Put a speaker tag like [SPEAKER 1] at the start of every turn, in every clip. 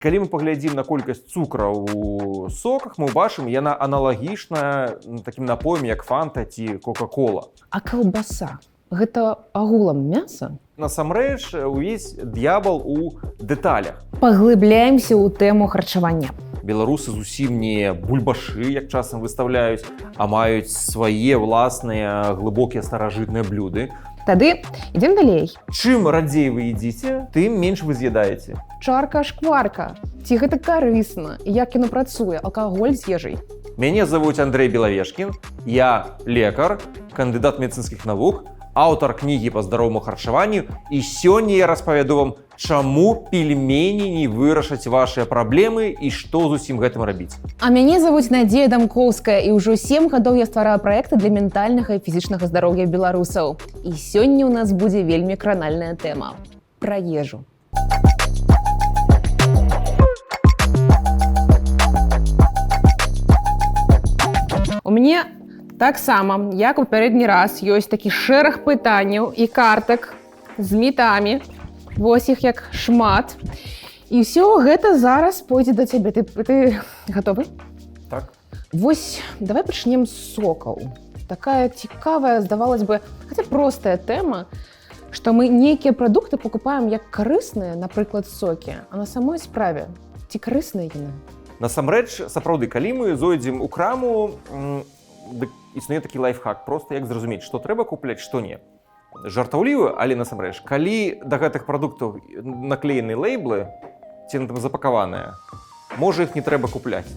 [SPEAKER 1] Калі мы паглядзім на колькасць цукра ў соках, мы бачым, яна аналагічная такім напоем, як фанта ці кока-кола.
[SPEAKER 2] А каўбаса гэта агулам мяса?
[SPEAKER 1] Насамрэч, увесь д'ябал у дэталях.
[SPEAKER 2] Паглыбляемся ў тэму харчавання.
[SPEAKER 1] Беларусы зусім не бульбашы, як часам выставляюць, а маюць свае ўласныя глыбокія старажытныя блюды.
[SPEAKER 2] Тады ідзем далей.
[SPEAKER 1] Чым радзей вы едзіце, тым менш вы з'едаеце.
[SPEAKER 2] Чарка-шкварка. Ці гэта карысна? Як яно працуе? Алкаголь з ежай?
[SPEAKER 1] Мяне завуць Андрэй Белавешкін. Я лекар, кандыдат медыцынскіх навук, аўтар кнігі па здароваму харчаванню. І сёння я распавяду вам, чаму пельмені не вырашаць вашыя праблемы і што з усім гэтым рабіць.
[SPEAKER 2] А мяне завуць Надзея Дамкоўская, і ўжо 7 гадоў я ствараю праекты для ментальнага і фізічнага здароўя беларусаў. І сёння ў нас будзе вельмі кранальная тэма пра ежу. У мяне таксама, як у папярэдні раз, ёсць такі шэраг пытанняў і картак з мітамі. Вось іх як шмат. І ўсё гэта зараз пойдзе да цябе. Ты гатовы?
[SPEAKER 1] Так.
[SPEAKER 2] Вось, давай пачнем з сокаў. Такая цікавая, здавалось бы, хаця простая тэма, што мы нейкія прадукты пакупаем як карысныя, напрыклад, сокі, а на самой справе ці карысныя яны?
[SPEAKER 1] Насамрэч, сапраўды, калі мы зойдзем у краму, існуе такі лайфхак, проста як зразумець, што трэба купляць, што не. Жартаўлівы, але насамрэч, калі да гэтых прадуктаў наклеены лейблы, ці на там запакаваныя, можа іх не трэба купляць.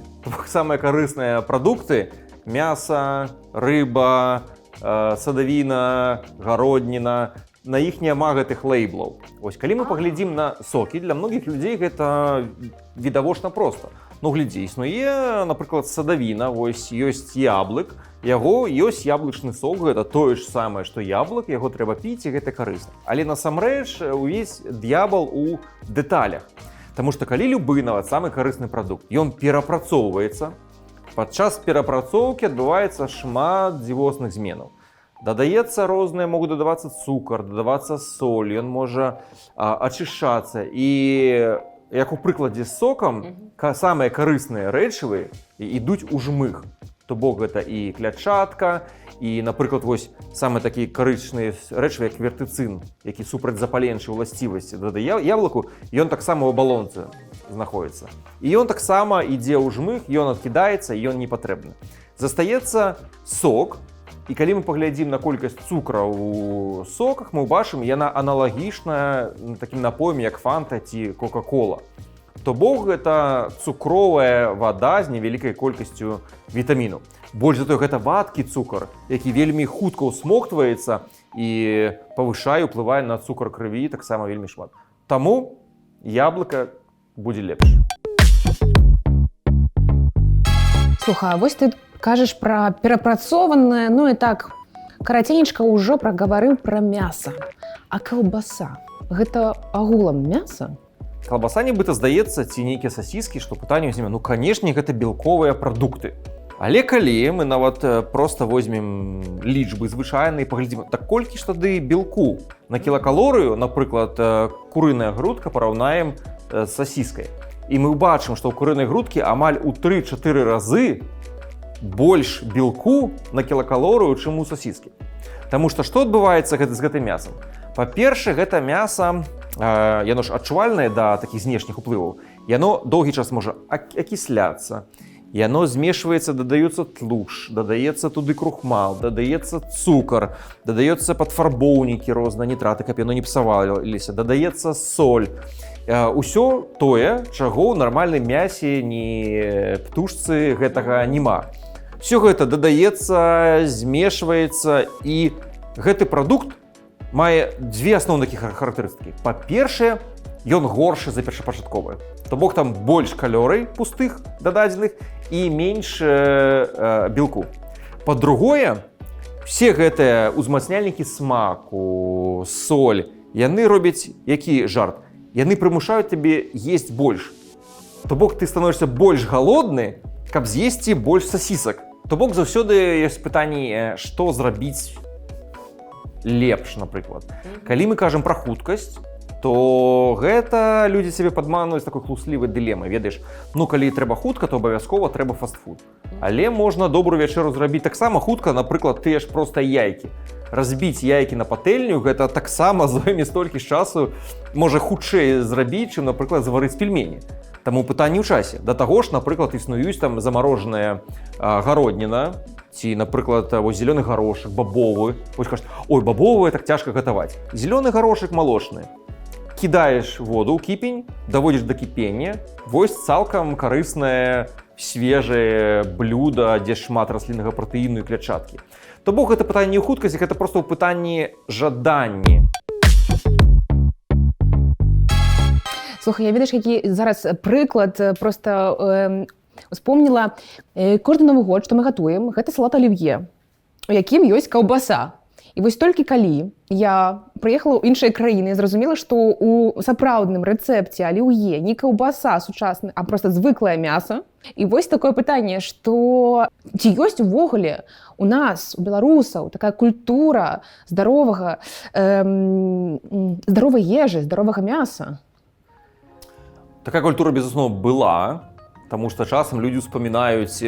[SPEAKER 1] Самыя карысныя прадукты – мяса, рыба, садавіна, гародніна, на іх няма гэтых лейблаў. Вось, калі мы паглядзім на сокі, для многіх людзей гэта відавочна проста. Ну, глядзі, існуе, напрыклад, садавіна, вось ёсць яблык, яго ёсць яблычны сок, гэта тое ж самае, што яблык, яго трэба піць, і гэта карысна. Але насамрэч увесь д'ябал у дэталях. Таму што калі любы, нават самы карысны прадукт, ён перапрацоўваецца, падчас перапрацоўкі адбываецца шмат дзівосных зменаў. Дадаецца розныя, могуць дадавацца цукар, дадавацца соль, ён можа ачышчацца. І як у прыкладзе з сокам, самыя карысныя рэчывы ідуць у жмых. То бок гэта і клятчатка, і, напрыклад, вось самыя такія карысныя рэчывы, як вертыцын, які супрацьзапаленчыя ўласцівасці дадае яблыку, ён таксама ў абалонцы знаходіцца. І ён таксама ідзе ў жмых, ён адкідаецца, ён не патрэбны. Застаецца сок, і калі мы паглядзім на колькасць цукра ў соках, мы бачым, яна аналагічная такім напоем, як фанта ці кока-кола. То бок гэта цукровая вада з невялікай колькасцю вітамінаў. Больш за тое, гэта вадкі цукар, які вельмі хутка ўсмоктваецца і павышае, уплывае на цукар крыві таксама вельмі шмат. Таму яблыка будзе лепш.
[SPEAKER 2] Слухай, а вось ты кажаш пра перапрацованае, ну і так, караценечка ўжо прагаварыў пра мяса. А каўбаса гэта агулам мяса?
[SPEAKER 1] Калбаса нібыта здаецца, ці нейкія сасіскі, што пытанне ўзнімем, ну, канешне, гэта белковыя прадукты. Але калі мы нават проста возьмем лічбы звычайныя і паглядзім, так колькі ж тады белку на кілакалорыю, напрыклад, курыная грудка параўнаем з сасіскай. І мы бачым, што ў курынай грудкі амаль у 3-4 разы больш белку на кілакалорыю, чым у сасіскі. Таму што адбываецца з гэтым мясам? Па-першае, гэта мяса, яно ж адчувальнае да такіх знешніх уплываў. Яно доўгі час можа акісляцца, яно змешваецца, дадаюцца тлушч, дадаецца туды крухмал, дадаецца цукар, дадаецца падфарбоўнікі розныя, нітраты, каб яно не псаваліся, дадаецца соль. Усё тое, чаго ў нармальным мясе, ні птушцы гэтага няма. Всё гэта дадаецца, змешваецца, і гэты прадукт мае дзве асноўныя характарыстыкі. Па-першае, ён горшы за першапачатковы. То бок там больш калорый пустых дададзеных і менш белку. Па-другое, все гэтыя узмацняльнікі смаку, соль, яны робяць які жарт? Яны прымушаюць табе есць больш. То бок ты становішся больш галодны, каб з'есці больш сасісак. То бок заўсёды ёсць пытанне, што зрабіць лепш, напрыклад. Калі мы кажам пра хуткасць, то гэта людзі сябе падманваюць такой хлуслівай дылемай. Ведаеш, ну калі трэба хутка, то абавязкова трэба фастфуд. Але можна добрую вячэру зрабіць таксама хутка, напрыклад, тыя ж проста яйкі. Разбіць яйкі на патэльню, гэта таксама зойме столькі ж часу, можа хутчэй зрабіць, чым, напрыклад, заварыць пельмені. Таму пытанне ў часе. Да таго ж, напрыклад, існуюць там замарожаная гародніна, ці, напрыклад, вось зелёны горошак, бабовы. Вось кажуць, ой, бабовыя так цяжка гатаваць. Зелёны горошак малочны. Кідаеш воду ў кіпень, даводзіш да кіпення, вось цалкам карыснае, свежае блюда, дзе шмат расліннага пратэіну і клятчаткі. То бок гэта пытанне ў хуткасці, гэта проста ў пытанні жаданні.
[SPEAKER 2] Слухай, я ведаеш, які зараз прыклад просто успомніла. Кожны Новы год, што мы гатуем, гэта салат алівье, у якім ёсць каўбаса. І вось толькі калі я прыехала ў іншыя краіны, я зразумела, што ў сапраўдным рэцэпце аліўе не каўбаса сучасная, а проста звыклае мяса. І вось такое пытанне, што ці ёсць увогуле у нас, у беларусаў, такая культура здаровай ежы, здаровага мяса?
[SPEAKER 1] Такая культура, безусловно, была, потому что часам люди успамінаюць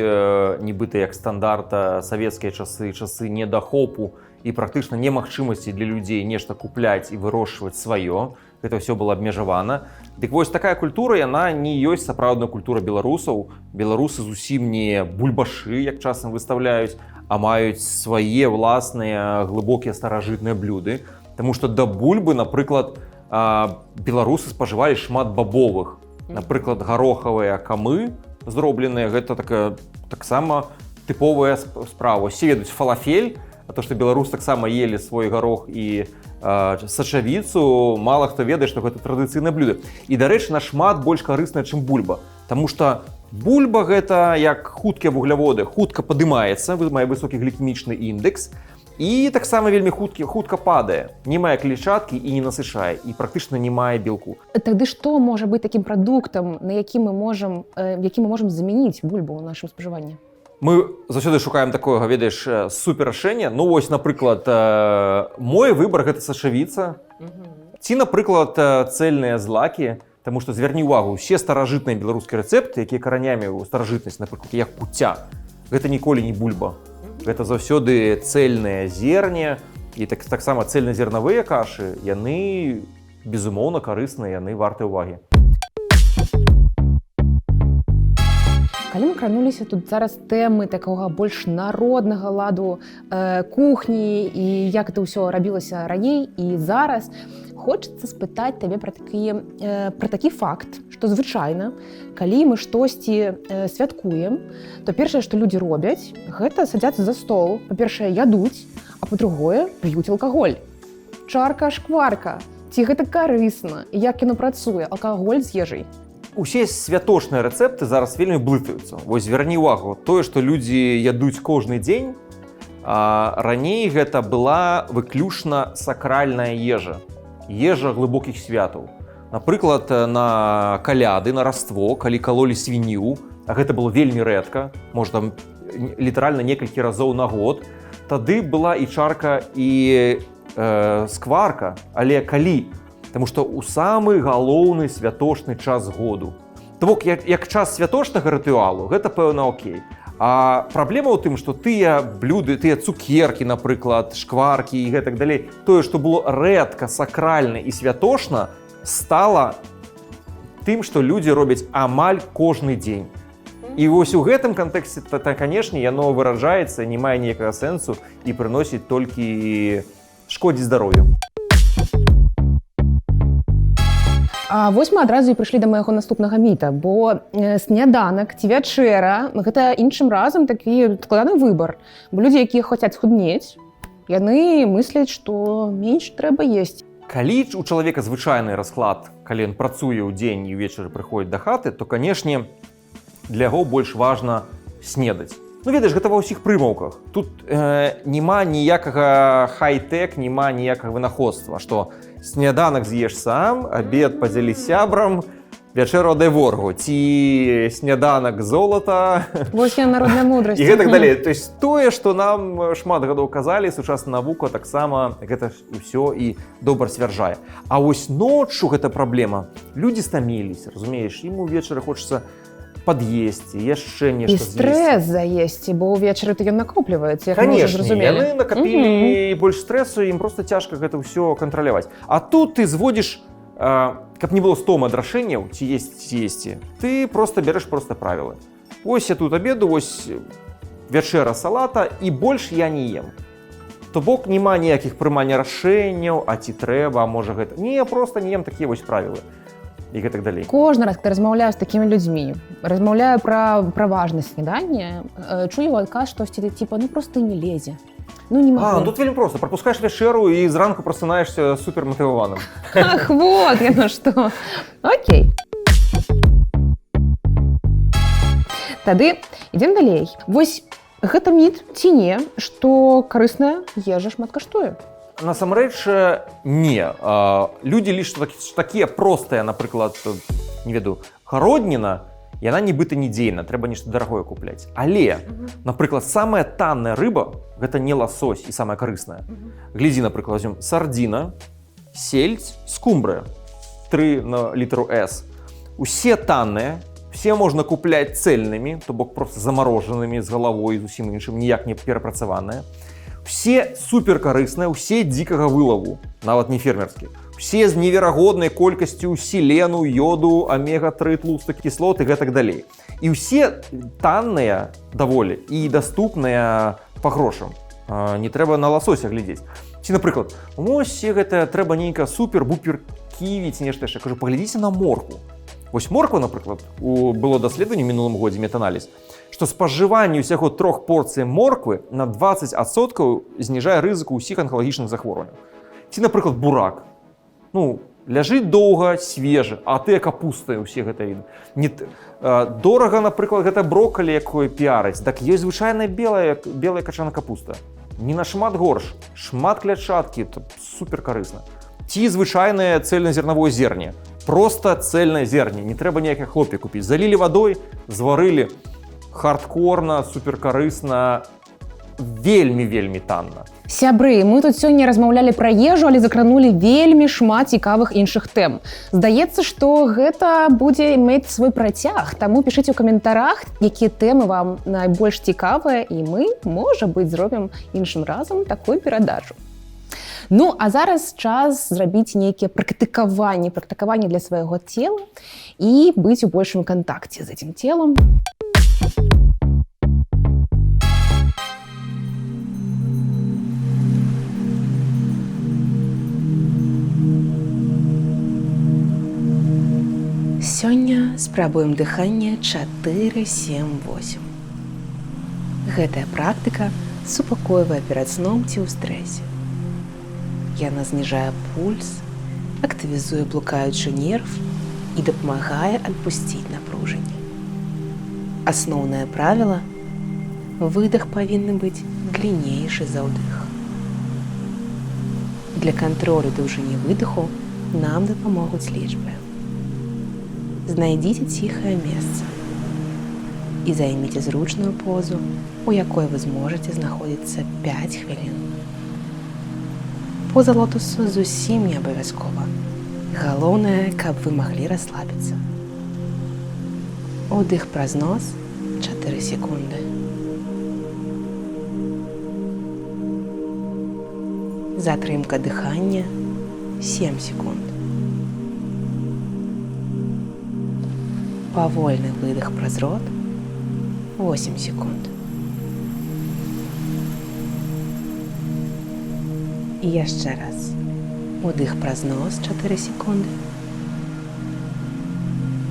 [SPEAKER 1] нібыта як стандарта савецкія часы недахопу і практычна немагчымасці для людзей нешта купляць і вырошчваць сваё. Гэта ўсё было абмежавана. Дык вось такая культура, яна не ёсць сапраўдная культура беларусаў. Беларусы зусім не бульбашы, як часам выстаўляюць, а маюць свае ўласныя глыбокія старажытныя блюды. Таму што да бульбы, напрыклад, беларусы спажывалі шмат бабовых. Напрыклад, гарохавыя камы зробленыя, гэта таксама тыповая справа. Усе ведаюць фалафель, а то, што беларусы таксама елі свой гарох і сачавіцу, мала хто ведае, што гэта традыцыйнае блюда. І, дарэчы, нашмат больш карысная, чым бульба. Таму што бульба гэта як хуткія вугляводы, хутка падымаецца, мае высокі глікемічны індэкс, і таксама вельмі хутка падае, не мае клетчаткі і не насычае, і практычна не мае белку.
[SPEAKER 2] Тады што можа быць такім прадуктам, які мы можам замяніць бульбу ў нашым спажыванні?
[SPEAKER 1] Мы заўсёды шукаем такое, ведаеш, суперрашэнне. Ну вось, напрыклад, мой выбар гэта сачавіца. Ці, напрыклад, цэльныя злакі, таму што звярні ўвагу, усе старажытныя беларускія рэцэпты, якія каранямі ў старажытнасць, напрыклад, як куця, гэта ніколі не бульба. Гэта заўсёды цэльныя зерне, і таксама цельназернавыя кашы, яны, безумоўна, карысныя, яны варты ўвагі.
[SPEAKER 2] Калі мы крануліся тут зараз тэмы такога больш народнага ладу кухні і як это ўсё рабілася раней і зараз, хочацца спытаць табе пра такі факт, што звычайна, калі мы штосьці святкуем, то першае, што людзі робяць, гэта садзяцца за стол. Па-першае, ядуць, а па-другое, п'юць алкаголь. Чарка, шкварка. Ці гэта карысна? І як яно працуе? Алкаголь з ежай.
[SPEAKER 1] Усе святочныя рэцэпты зараз вельмі блытаюцца. Вось звярні ўвагу, тое, што людзі ядуць кожны дзень, раней гэта была выключна сакральная ежа. Ежа глыбокіх святаў. Напрыклад, на каляды, на раство, калі калолі свінню, а гэта было вельмі рэдка, можа там літаральна некалькі разоў на год, тады была і чарка, і скварка, але калі? Таму што ў самы галоўны святочны час году. То бок, як час святочнага рытуалу, гэта пэўна окей. А праблема ў тым, што тыя блюды, тыя цукеркі, напрыклад, шкваркі і гэтак далей, тое, што было рэдка, сакральна і святочна, стала тым, што людзі робяць амаль кожны дзень. І вось у гэтым кантэксце, канешне, яно выражаецца, не мае ніякага сэнсу і прыносіць толькі шкодзіць здароўю.
[SPEAKER 2] А вось мы адразу і прыйшлі да майго наступнага міта, бо сняданак ці вячэра – гэта іншым разам такі складаны выбар. Бо людзі, якія хочуць схуднець, яны мысляць, што менш трэба есці.
[SPEAKER 1] Калі у чалавека звычайны расклад, калі ён працуе ў дзень і ўвечары прыходзіць да хаты, то, канешне, для яго больш важна снедаць. Ну, ведаеш, гэта ва ўсіх прымаўках. Тут няма ніякага хай-тэк, няма ніякага вынаходства, што сняданак з'еш сам, абед падзялі сябрам, вячэру аддай ворогу, ці сняданак золата,
[SPEAKER 2] Вось яна народная мудрасць.
[SPEAKER 1] і гэтак далей. То есть тое, што нам шмат гадоў казалі, сучасная навука таксама гэта і ўсё і добра сцвярджае. А вось ноччу гэта праблема. Людзі стаміліся, разумееш, ім увечары хочацца пад'есці, яшчэ
[SPEAKER 2] І
[SPEAKER 1] нешта
[SPEAKER 2] стрэс заесці, бо ўвечары то ён накопліваецца, як мы ўжо
[SPEAKER 1] Канешне,
[SPEAKER 2] зразумелі.
[SPEAKER 1] яны накапілі больш стрэсу, ім проста цяжка гэта ўсё кантраляваць. А тут ты зводзіш, каб не было 100 ад рашэнняў, ці есці, ты просто бярэш проста правілы. Вось я тут абеду, вось вячэра салата, і больш я не ем. То бок няма ніякіх прымання рашэнняў, а ці трэба, а можа гэта. Не, я просто не ем такія вось правілы. І гэтак далей.
[SPEAKER 2] Кожны раз, калі размаўляю з такімі людзьмі, размаўляю пра важнасць снедання, чую адказ штосьці типа, ну просто не лезе. Ну не магу.
[SPEAKER 1] Тут вельмі проста. Прапускаеш вячэру і зранку просынаешся суперматываваным.
[SPEAKER 2] Ах, вот яно што. Окей. Тады ідзем далей. Вось гэта міт ці не, што карысная ежа шмат каштуе?
[SPEAKER 1] Насамрэч, не. Людзі лічаць, што такія простыя, напрыклад, не веду, гародніна, яна нібыта не дзейна, трэба нешта дарагое купляць. Але, напрыклад, самая танная рыба – гэта не ласось і самая карысная. Глядзі, напрыклад, возьмем сардзіна, сельдь, скумбрыя, 3 на літру С. Усе танныя, все можна купляць цэльнымі, то бок проста замарожанымі, з галавой, з усім іншым, ніяк не перапрацаваныя. Все суперкарысныя, усе дзікага вылаву, нават не фермерскія. Все з неверагоднай колькасцю селену, йоду, омега-3 тлустых кіслот і гэтак далей. І ўсе танныя даволі і даступныя па грошам. Не трэба на ласося глядзець. Ці, напрыклад, вось гэта трэба нейка супер-бупер ківі ці нешта яшчэ. Кажу, паглядзіце на моркву. Вось морква, напрыклад, было даследаванне ў мінулым годзе, метааналіз, што спажыванне ўсяго 3 порцый морквы на 20% зніжае рызыку ўсіх анкалагічных захворванняў. Ці, напрыклад, бурак. Ну, ляжыць доўга, свежы, а тыя капусты ўсе гэта віды. Дорага, напрыклад, гэта броккалі, якое піараць, так ёсць звычайная белая качана капуста. Не нашмат горш, шмат клятчаткі, суперкарысна. Ці звычайнае цельназернавое зерне. Просто цельнае зерне, не трэба ніякіх хлоп'я купіць. Залілі вадой, зварылі, хардкорна, суперкарысна, вельмі танна.
[SPEAKER 2] Сябры, мы тут сёння размаўлялі пра ежу, але закранулі вельмі шмат цікавых іншых тэм. Здаецца, што гэта будзе мець свой працяг, таму пішыце ў каментарах, якія тэмы вам найбольш цікавыя, і мы, можа быць, зробім іншым разам такую перадачу. Ну, а зараз час зрабіць нейкія практыкаванні для свайго цела і быць у большым кантакце з гэтым целам. Сёння спрабуем дыханне 4-7-8. Гэтая практыка супакойвае перад сном ці ў стрэсе. Яна зніжае пульс, актывізуе блукаючы нерв і дапамагае адпусціць напружанне. Асноўнае правіла – выдах павінны быць дліннейшы за ўдых. Для кантролю даўжыні выдаху нам дапамогуць лічбы. Знайдзіце ціхае месца і займіце зручную позу, у якой вы зможаце знаходзіцца 5 хвілін. Поза лотусу зусім не абавязкова. Галоўнае, каб вы маглі расслабіцца. Удых праз нос 4 секунды. Затрымка дыхання 7 секунд. Павольны выдох праз рот 8 секунд. І яшчэ раз. Удых праз нос 4 секунды.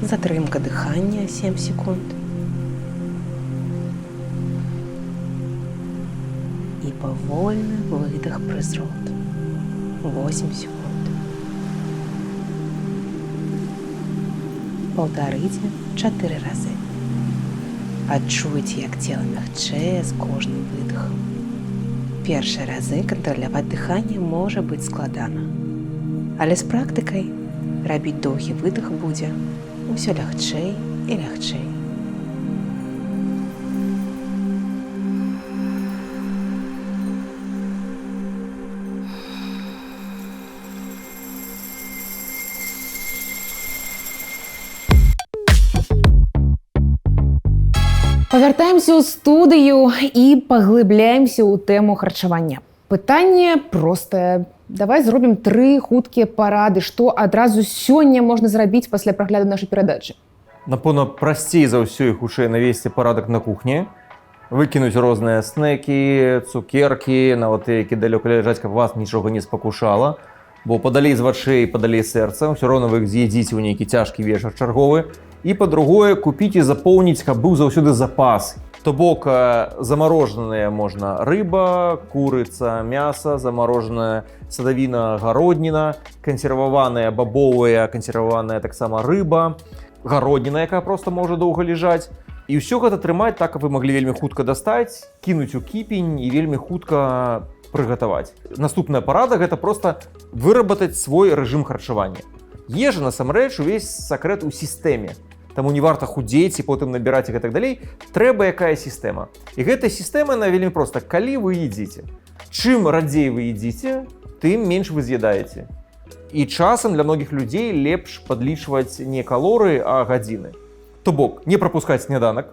[SPEAKER 2] Затрымка дыхання 7 секунд. І павольны выдох праз рот 8 секунд. Паўтарыце 4 разы. Адчуйце, як цела мякчэе з кожным выдохам. Першыя разы кантраляваць дыханне можа быць складана. Але з практыкай рабіць доўгі выдох будзе
[SPEAKER 3] Усё лягчэй і лягчэй.
[SPEAKER 2] Павяртаемся ў студыю і паглыбляемся ў тэму харчавання. Пытанне простае. Давай зробім 3 хуткія парады, што адразу сёння можна зрабіць пасля прагляду нашай перадачы.
[SPEAKER 1] Напэўна, прасцей за ўсё і хутчэй навесці парадак на кухні, выкінуць розныя снекі, цукеркі, нават тыя, які далёка ляжаць, каб вас нічога не спакушала, бо падалей з вачэй, падалей сэрца, ўсё роўна вы іх з'едзіце ў нейкі цяжкі вечар чарговы. І па-другое, купіць і запоўніць, каб быў заўсёды запас. То бок замарожаныя можна рыба, курыца, мяса, замарожаная садавіна, гародніна, кансерваваная бабовая, кансерваваная таксама рыба, гародніна, якая проста можа доўга ляжаць. І ўсё гэта трымаць так, каб вы маглі вельмі хутка дастаць, кінуць у кіпень і вельмі хутка прыгатаваць. Наступная парада гэта проста вырабатаць свой рэжым харчавання. Ежа насамрэч увесь сакрэт у сістэме. Таму не варта худзець і потым набіраць і гэтак далей. Трэба якая сістэма. І гэтая сістэма на вельмі проста. Калі вы едзіце, чым радзей вы едзіце, тым менш вы з'едаеце. І часам для многіх людзей лепш падлічваць не калорыі, а гадзіны. То бок, не прапускаць сняданак,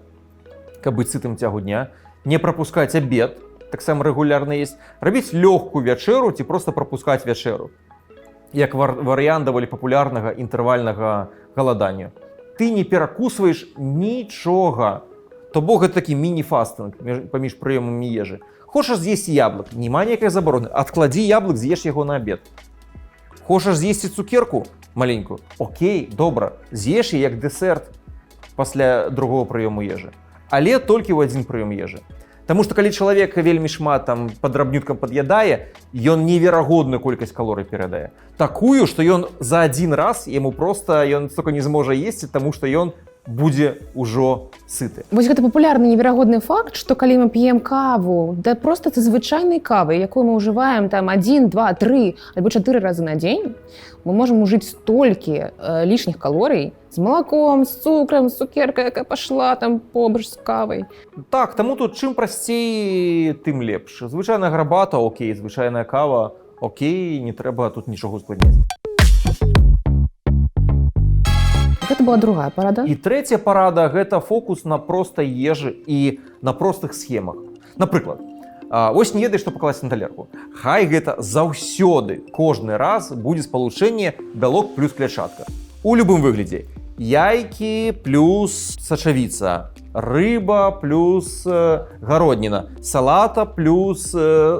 [SPEAKER 1] каб быць сытым цягу дня, не прапускаць абед, таксама рэгулярна есть, рабіць лёгкую вячэру ці проста прапускаць вячэру. Як варыянт даволі папулярнага інтэрвальнага галадання. Ты не перакусваеш нічога. То бок гэта такі міні-фастынг паміж прыёмамі ежы. Хочаш з'есці яблык, няма ніякай забароны. Адкладзі яблык, з'еш яго на абед. Хочаш з'есці цукерку маленькую? Окей, добра, з'еш як дэсерт пасля другого прыёму ежы. Але толькі ў адзін прыём ежы. Таму што калі чалавек вельмі шмат там па драбнюткам пад'ядае, ён неверагодную колькасць калорый перадае. Такую, што ён за адзін раз яму проста ён столько не зможа есці, таму што ён будзе ўжо сыты.
[SPEAKER 2] Вось гэта папулярны неверагодны факт, што калі мы п'ем каву, да проста це звычайнай кавы, якую мы ўжываем там 1, 2, 3 альбо 4 разы на дзень, мы можам ужыць столькі лішніх калорый з малаком, з цукрам, з цукеркай, якая пашла там побач з кавай.
[SPEAKER 1] Так, таму тут чым прасцей, тым лепш. Звычайная гарбата, окей, звычайная кава, окей, не трэба тут нічога ускладняць.
[SPEAKER 2] Гэта была другая парада.
[SPEAKER 1] І трэцяя парада гэта фокус на простай ежы і на простых схемах. Напрыклад, вось не ведаеш, што пакласці на талерку. Хай гэта заўсёды, кожны раз будзе спалучэнне бялок плюс клятчатка. У любым выглядзе. Яйкі плюс сачавіца, рыба плюс гародніна, салата плюс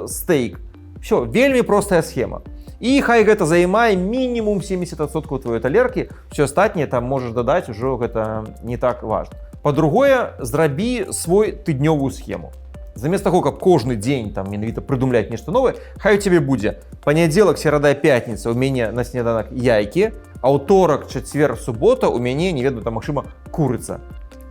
[SPEAKER 1] стейк. Всё, вельмі простая схема. І хай гэта займае мінімум 70% твоей талеркі, все астатняе там можаш дадаць, ужо гэта не так важна. Па-другое, зрабі свой тыднёвую схему. Замест таго, каб кожны дзень там менавіта прыдумляць нешта новае, хай у цябе будзе панядзелак, серада, пятніца у мяне на сняданак яйкі, а ўторак, чацвер, субота у мяне, не ведаю, там магчыма курыца.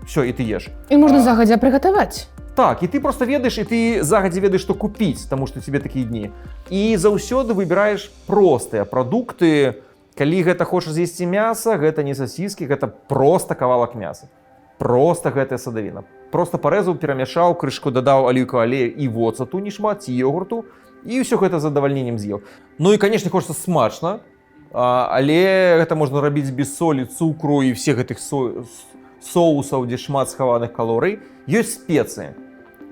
[SPEAKER 1] Все, і ты еш.
[SPEAKER 2] І можна загадзя прыгатаваць.
[SPEAKER 1] Так, і ты просто ведаеш, і ты загадзя ведаеш, што купіць, таму што тебе такія дні. І заўсёды выбіраеш простыя прадукты. Калі гэта хочаш з'есці мяса, гэта не сасіскі, гэта проста кавалак мяса. Проста гэтая садавіна. Проста парэзаў, перамяшаў, крышку дадаў аліўкавага алею і воцату, не шмат, ці ёгурту, і ўсё гэта з задавальненнем з'еў. Ну і, канешне, хочацца смачна, але гэта можна рабіць без солі, цукру і всех гэтых соусаў, дзе шмат схаваных калорый. Ёсць спецыі.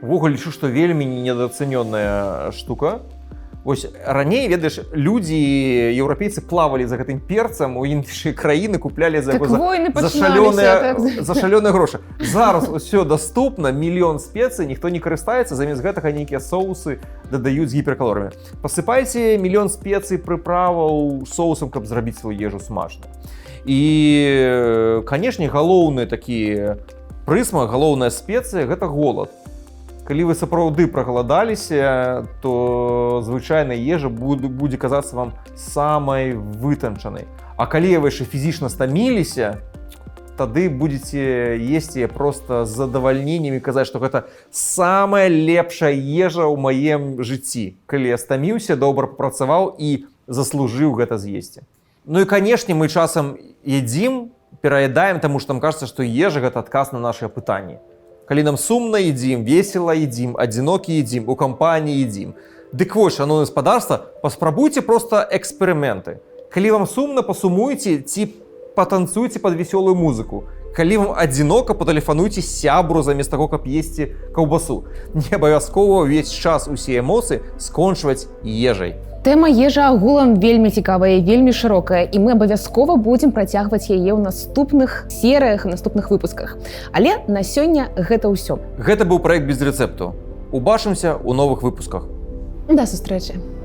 [SPEAKER 1] Увогуле лічу, што вельмі недоацэнёная штука. Вось раней, ведаеш, людзі, еўрапейцы плавалі за гэтым перцам, у іншыя краіны куплялі за шалёныя грошы. Зараз усё даступна, мільён спецый, ніхто не карыстаецца, замест гэтага нейкія соусы дадаюць з гіперкалорамі. Пасыпайце мільён спецый, прыправаў соусам, каб зрабіць сваю ежу смачна. І, канешне, галоўны такі прысмак, галоўная спецыя гэта голад. Калі вы сапраўды прагаладаліся, то звычайная ежа будзе казацца вам самай вытанчанай. А калі вы яшчэ фізічна стаміліся, тады будзеце есці проста з задавальненнем і казаць, што гэта самая лепшая ежа ў маім жыцці. Калі я стаміўся, добра папрацаваў і заслужыў гэта з'есці. Ну і, канешне, мы часам едзім пераедаем, таму што нам кажется, што ежа гэта адказ на нашыя пытанні. Калі нам сумна, едзім, весела едзім, адзінокі едзім, у кампаніі едзім. Дык вось, шановнае гаспадарства, паспрабуйце проста эксперыменты. Калі вам сумна, пасумуйце ці патанцуйце пад весёлую музыку. Калі вам адзінока, патэлефануйце сябру замест таго, каб есці каўбасу. Не абавязкова ўвесь час усе эмоцыі скончваць ежай.
[SPEAKER 2] Тэма ежа агулам вельмі цікавая і вельмі шырокая, і мы абавязкова будзем працягваць яе ў наступных серыях, наступных выпусках. Але на сёння гэта ўсё.
[SPEAKER 1] Гэта быў праект без рэцэпту. Убачымся ў новых выпусках.
[SPEAKER 2] Да сустрэчы.